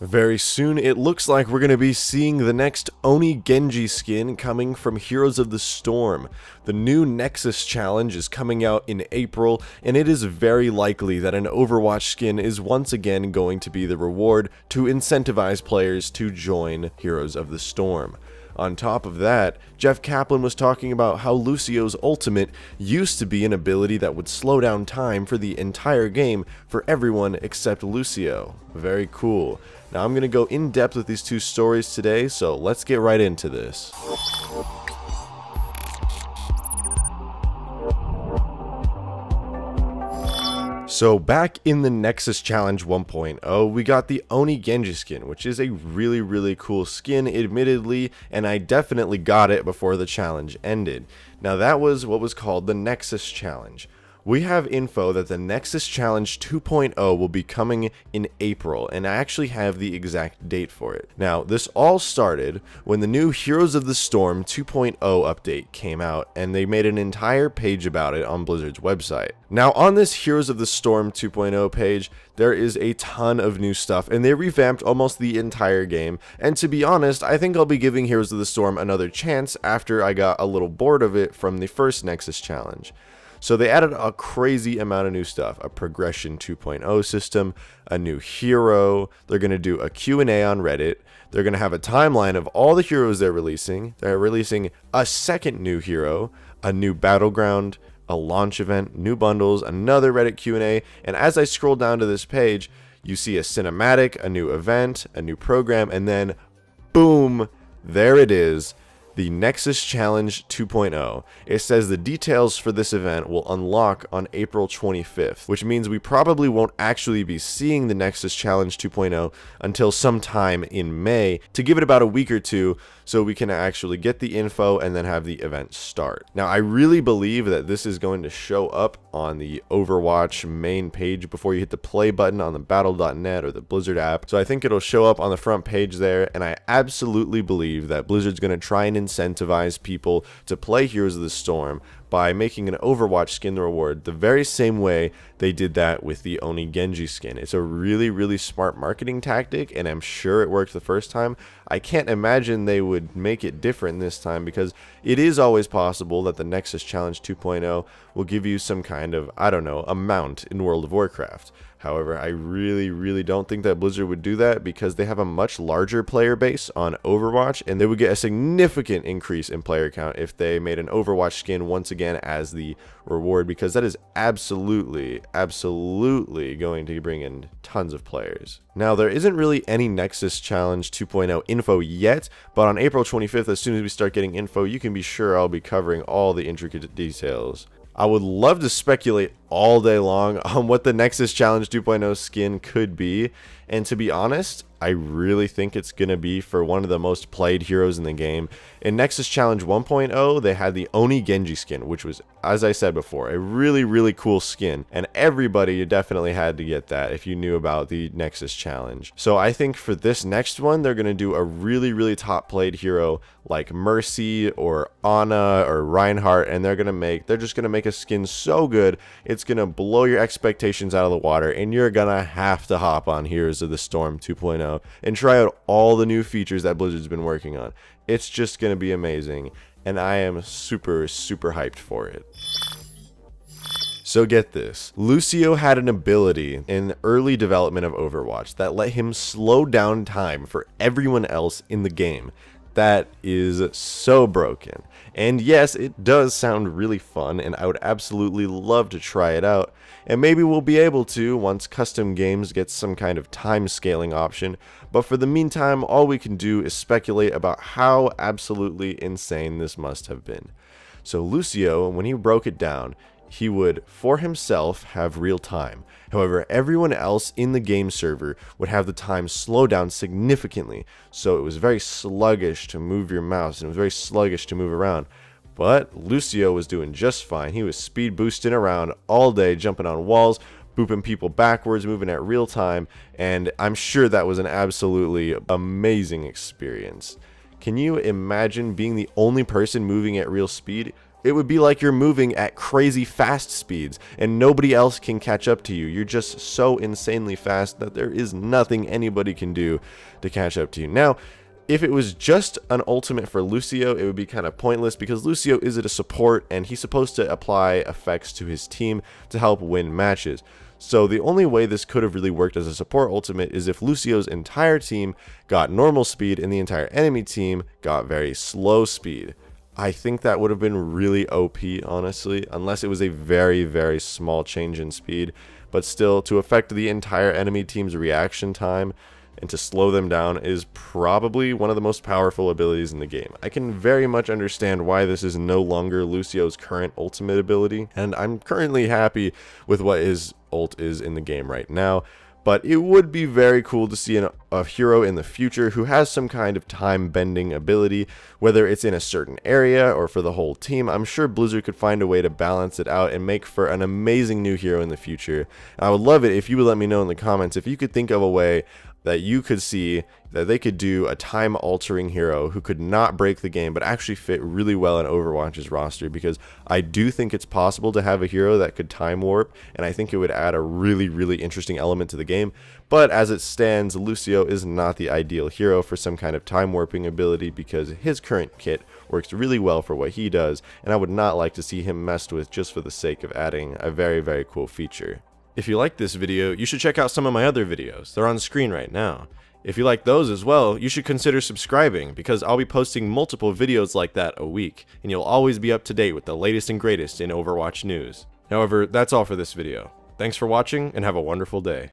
Very soon, it looks like we're going to be seeing the next Oni Genji skin coming from Heroes of the Storm. The new Nexus challenge is coming out in April, and it is very likely that an Overwatch skin is once again going to be the reward to incentivize players to join Heroes of the Storm. On top of that, Jeff Kaplan was talking about how Lucio's ultimate used to be an ability that would slow down time for the entire game for everyone except Lucio. Very cool. Now I'm going to go in depth with these two stories today, so let's get right into this. So back in the Nexus Challenge 1.0, we got the Oni Genji skin, which is a really cool skin, admittedly, and I definitely got it before the challenge ended. Now that was what was called the Nexus Challenge. We have info that the Nexus Challenge 2.0 will be coming in April, and I actually have the exact date for it. Now, this all started when the new Heroes of the Storm 2.0 update came out, and they made an entire page about it on Blizzard's website. Now, on this Heroes of the Storm 2.0 page, there is a ton of new stuff, and they revamped almost the entire game, and to be honest, I think I'll be giving Heroes of the Storm another chance after I got a little bored of it from the first Nexus Challenge. So they added a crazy amount of new stuff, a progression 2.0 system, a new hero, they're going to do a Q&A on Reddit, they're going to have a timeline of all the heroes they're releasing a second new hero, a new battleground, a launch event, new bundles, another Reddit Q&A, and as I scroll down to this page, you see a cinematic, a new event, a new program, and then boom, there it is. The Nexus Challenge 2.0. It says the details for this event will unlock on April 25th, which means we probably won't actually be seeing the Nexus Challenge 2.0 until sometime in May, to give it about a week or two so we can actually get the info and then have the event start. Now, I really believe that this is going to show up on the Overwatch main page before you hit the play button on the battle.net or the Blizzard app. So I think it'll show up on the front page there, and I absolutely believe that Blizzard's going to try and incentivize people to play Heroes of the Storm by making an Overwatch skin the reward the very same way they did that with the Oni Genji skin. It's a really smart marketing tactic, and I'm sure it worked the first time. I can't imagine they would make it different this time, because it is always possible that the Nexus Challenge 2.0 will give you some kind of, I don't know, amount in World of Warcraft. However, I really don't think that Blizzard would do that, because they have a much larger player base on Overwatch, and they would get a significant increase in player count if they made an Overwatch skin once again as the reward, because that is absolutely going to bring in tons of players. Now, there isn't really any Nexus Challenge 2.0 info yet, but on April 25th, as soon as we start getting info, you can be sure I'll be covering all the intricate details. I would love to speculate all day long on what the Nexus Challenge 2.0 skin could be, and to be honest, I really think it's going to be for one of the most played heroes in the game. In Nexus Challenge 1.0, they had the Oni Genji skin, which was, as I said before, a really cool skin, and everybody definitely had to get that if you knew about the Nexus Challenge. So I think for this next one, they're going to do a really top played hero like Mercy or Ana or Reinhardt, and they're just going to make a skin so good, it's going to blow your expectations out of the water, and you're going to have to hop on Heroes of the Storm 2.0 and try out all the new features that Blizzard's been working on. It's just going to be amazing, and I am super hyped for it. So get this, Lucio had an ability in early development of Overwatch that let him slow down time for everyone else in the game. That is so broken. And yes, it does sound really fun, and I would absolutely love to try it out. And maybe we'll be able to once custom games get some kind of time scaling option. But for the meantime, all we can do is speculate about how absolutely insane this must have been. So Lucio, when he broke it down, he would, for himself, have real time. However, everyone else in the game server would have the time slow down significantly, so it was very sluggish to move your mouse, and it was very sluggish to move around. But Lucio was doing just fine. He was speed boosting around all day, jumping on walls, booping people backwards, moving at real time, and I'm sure that was an absolutely amazing experience. Can you imagine being the only person moving at real speed? It would be like you're moving at crazy fast speeds and nobody else can catch up to you. You're just so insanely fast that there is nothing anybody can do to catch up to you. Now, if it was just an ultimate for Lucio, it would be kind of pointless because Lucio is a support and he's supposed to apply effects to his team to help win matches. So the only way this could have really worked as a support ultimate is if Lucio's entire team got normal speed and the entire enemy team got very slow speed. I think that would have been really OP, honestly, unless it was a very, very small change in speed. But still, to affect the entire enemy team's reaction time and to slow them down is probably one of the most powerful abilities in the game. I can very much understand why this is no longer Lucio's current ultimate ability, and I'm currently happy with what his ult is in the game right now. But it would be very cool to see a hero in the future who has some kind of time-bending ability, whether it's in a certain area or for the whole team. I'm sure Blizzard could find a way to balance it out and make for an amazing new hero in the future. And I would love it if you would let me know in the comments if you could think of a way that you could see that they could do a time-altering hero who could not break the game but actually fit really well in Overwatch's roster, because I do think it's possible to have a hero that could time warp, and I think it would add a really, really interesting element to the game. But as it stands, Lucio is not the ideal hero for some kind of time warping ability because his current kit works really well for what he does, and I would not like to see him messed with just for the sake of adding a very, very cool feature. If you like this video, you should check out some of my other videos. They're on the screen right now. If you like those as well, you should consider subscribing because I'll be posting multiple videos like that a week, and you'll always be up to date with the latest and greatest in Overwatch news. However, that's all for this video. Thanks for watching and have a wonderful day.